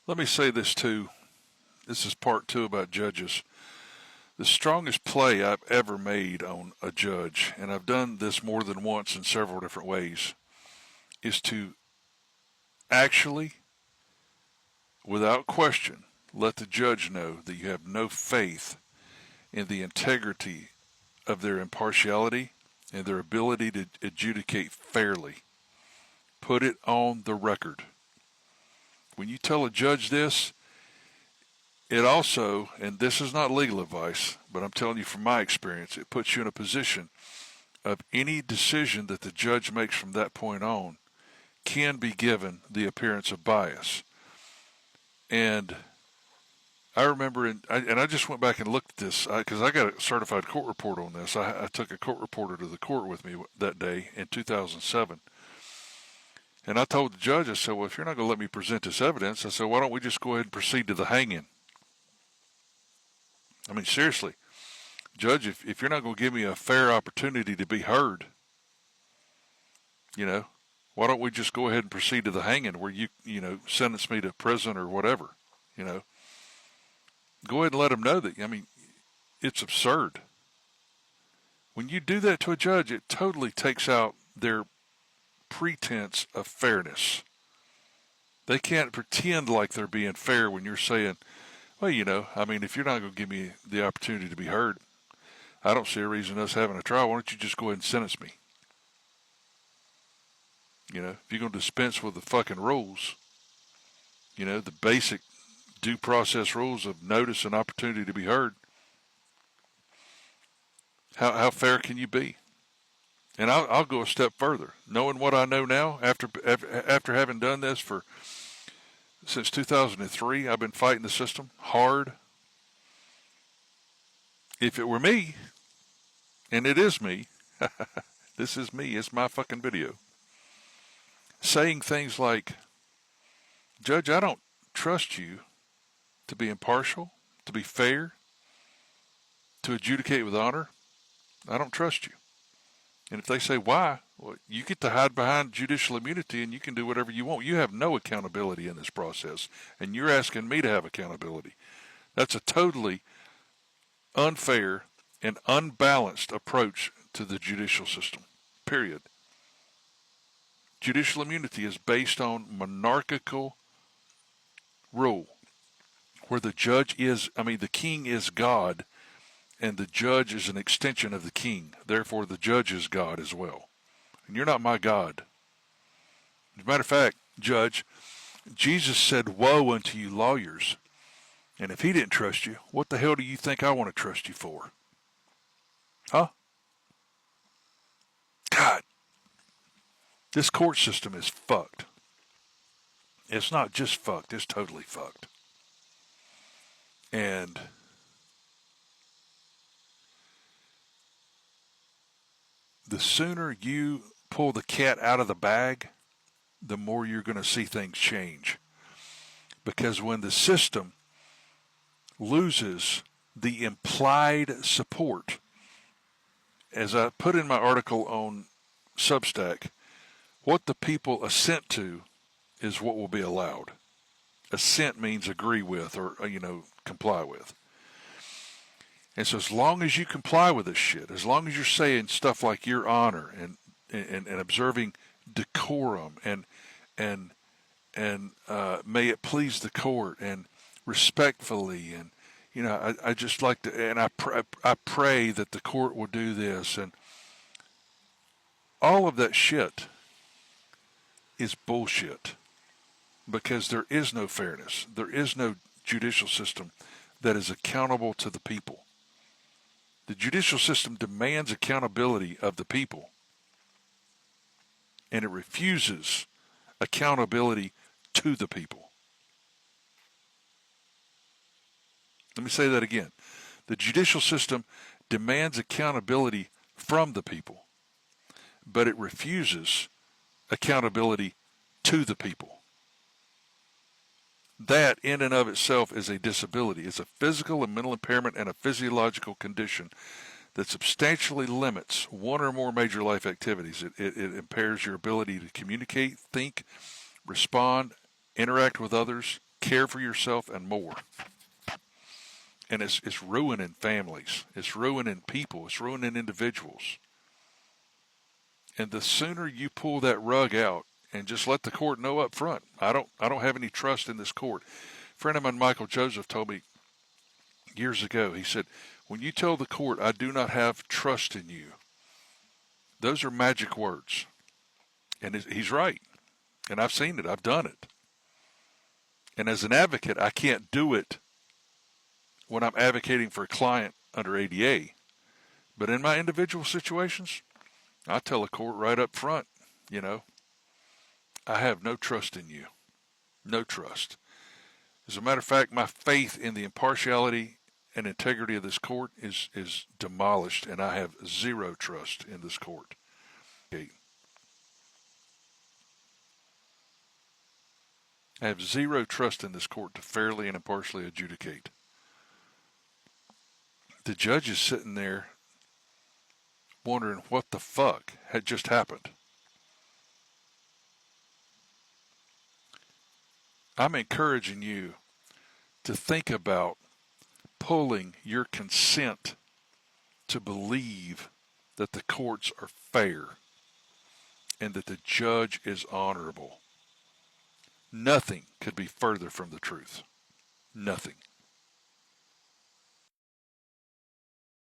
Let me say this too. This is part two about judges. The strongest play I've ever made on a judge, and I've done this more than once in several different ways, is to actually, without question, let the judge know that you have no faith in the integrity of their impartiality and their ability to adjudicate fairly. Put it on the record. When you tell a judge this, it also, and this is not legal advice, but I'm telling you from my experience, it puts you in a position of any decision that the judge makes from that point on can be given the appearance of bias. And I remember, and I just went back and looked at this, because I got a certified court report on this. I took a court reporter to the court with me that day in 2007. And I told the judge, I said, well, if you're not going to let me present this evidence, I said, why don't we just go ahead and proceed to the hanging? I mean, seriously, Judge, if you're not going to give me a fair opportunity to be heard, why don't we just go ahead and proceed to the hanging where you sentence me to prison or whatever, Go ahead and let them know that, it's absurd. When you do that to a judge, it totally takes out their pretense of fairness. They can't pretend like they're being fair when you're saying, well, if you're not going to give me the opportunity to be heard, I don't see a reason us having a trial. Why don't you just go ahead and sentence me? If you're going to dispense with the fucking rules, the basic due process rules of notice and opportunity to be heard, how fair can you be? And I'll go a step further. Knowing what I know now, after having done this since 2003, I've been fighting the system hard. If it were me, and it is me, this is me, it's my fucking video, saying things like, Judge, I don't trust you to be impartial, to be fair, to adjudicate with honor. I don't trust you. And if they say why, well, you get to hide behind judicial immunity and you can do whatever you want. You have no accountability in this process, and you're asking me to have accountability. That's a totally unfair and unbalanced approach to the judicial system, period. Judicial immunity is based on monarchical rule, where the king is God, and the judge is an extension of the king. Therefore, the judge is God as well. And you're not my God. As a matter of fact, Judge, Jesus said, woe unto you lawyers. And if he didn't trust you, what the hell do you think I want to trust you for? Huh? God. This court system is fucked. It's not just fucked, it's totally fucked. And the sooner you pull the cat out of the bag, the more you're going to see things change. Because when the system loses the implied support, as I put in my article on Substack, what the people assent to is what will be allowed. Assent means agree with or, comply with. And so as long as you comply with this shit, as long as you're saying stuff like your honor and observing decorum and may it please the court and respectfully and, I just like to, and I pray that the court will do this, and all of that shit is bullshit, because there is no fairness. There is no judicial system that is accountable to the people. The judicial system demands accountability of the people, and it refuses accountability to the people. Let me say that again. The judicial system demands accountability from the people, but it refuses accountability to the people. That in and of itself is a disability. It's a physical and mental impairment and a physiological condition that substantially limits one or more major life activities. It impairs your ability to communicate, think, respond, interact with others, care for yourself, and more. And it's ruining families. It's ruining people. It's ruining individuals. And the sooner you pull that rug out and just let the court know up front, I don't have any trust in this court. A friend of mine, Michael Joseph, told me years ago, he said, when you tell the court, I do not have trust in you, those are magic words. And he's right. And I've seen it. I've done it. And as an advocate, I can't do it when I'm advocating for a client under ADA. But in my individual situations, I tell a court right up front, I have no trust in you. No trust. As a matter of fact, my faith in the impartiality and integrity of this court is demolished, and I have zero trust in this court. Okay. I have zero trust in this court to fairly and impartially adjudicate. The judge is sitting there wondering what the fuck had just happened. I'm encouraging you to think about pulling your consent to believe that the courts are fair and that the judge is honorable. Nothing could be further from the truth. Nothing.